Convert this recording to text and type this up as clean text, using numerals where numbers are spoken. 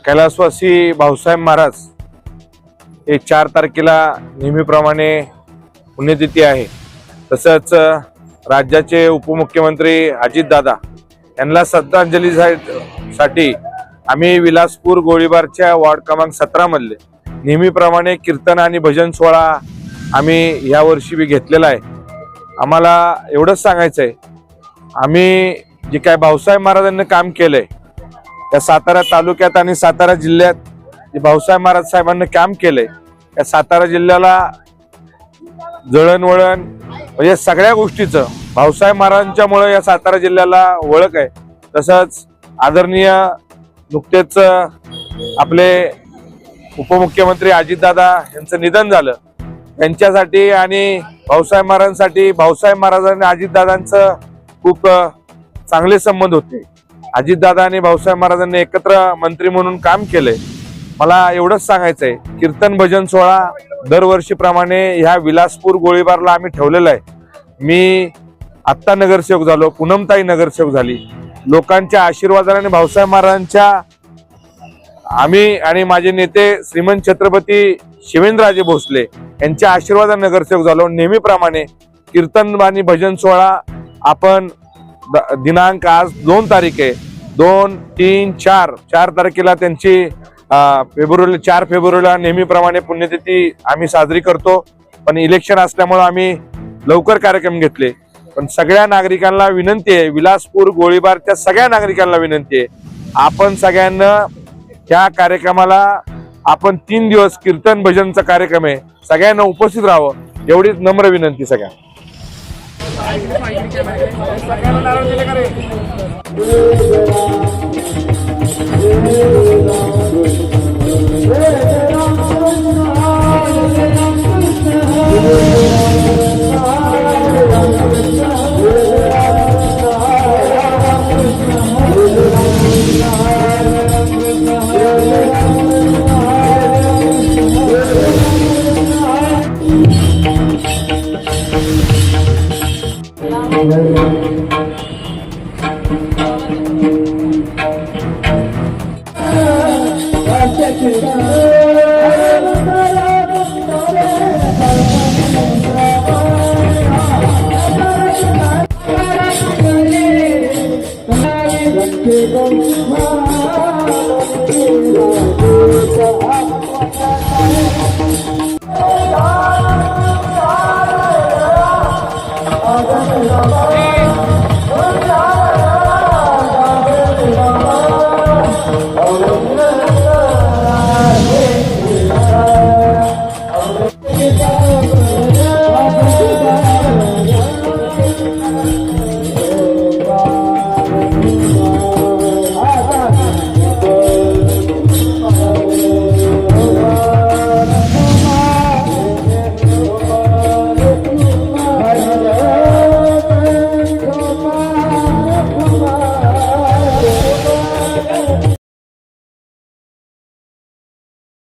कैलासवासी भाऊसाहेब महाराज हे 4 तारखेला नेहमीप्रमाणे पुण्यतिथी आहे। तसंच राज्याचे उपमुख्यमंत्री अजितदादा यांना श्रद्धांजलीसाठी आम्ही विलासपूर गोळीबारच्या वॉर्ड क्रमांक 17 मधले नेहमीप्रमाणे कीर्तन आणि भजन सोहळा आम्ही या वर्षी बी घेतलेला आहे। आम्हाला एवढंच सांगायचं आहे, आम्ही जे काय भाऊसाहेब महाराजांनी काम केलंय या सातारा तालुक्यात आणि सातारा जिल्ह्यात, जे भाऊसाहेब महाराज साहेबांनी काम केलंय या सातारा जिल्ह्याला जळणवळण म्हणजे सगळ्या गोष्टीचं भाऊसाहेब महाराजांच्यामुळे या सातारा जिल्ह्याला ओळख आहे। तसंच आदरणीय नुकतेच आपले उपमुख्यमंत्री अजितदादा यांचं निधन झालं, त्यांच्यासाठी आणि भाऊसाहेब महाराजांसाठी भाऊसाहेब महाराजांनी अजितदादांचं खूप चांगले संबंध होते। अजितदादा आणि भाऊसाहेब महाराजांनी एकत्र मंत्री म्हणून काम केलंय। मला एवढंच सांगायचंय, कीर्तन भजन सोहळा दरवर्षीप्रमाणे ह्या विलासपूर गोळीबारला आम्ही ठेवलेला आहे। मी आत्ता नगरसेवक झालो, पूनमताई नगरसेवक झाली, लोकांच्या आशीर्वादाने आणि भाऊसाहेब महाराजांच्या आम्ही आणि माझे नेते श्रीमंत छत्रपती शिवेंद्रराजे भोसले यांच्या आशीर्वादाने नगरसेवक झालो. नेहमीप्रमाणे कीर्तन आणि भजन सोहळा आपण दिनांक आज 2 तारीख आहे, 2, 3, 4 तारखेला त्यांची फेब्रुवारी 4 फेब्रुवारीला नेहमीप्रमाणे पुण्यतिथी आम्ही साजरी करतो. पण इलेक्शन असल्यामुळे आम्ही लवकर कार्यक्रम घेतले. पण सगळ्या नागरिकांना विनंती आहे, विलासपूर गोळीबारच्या सगळ्या नागरिकांना विनंती आहे, आपण सगळ्यांना ह्या कार्यक्रमाला आपण 3 दिवस कीर्तन भजनचा कार्यक्रम आहे, सगळ्यांना उपस्थित राहावं एवढीच नम्र विनंती सगळ्या. Thank you.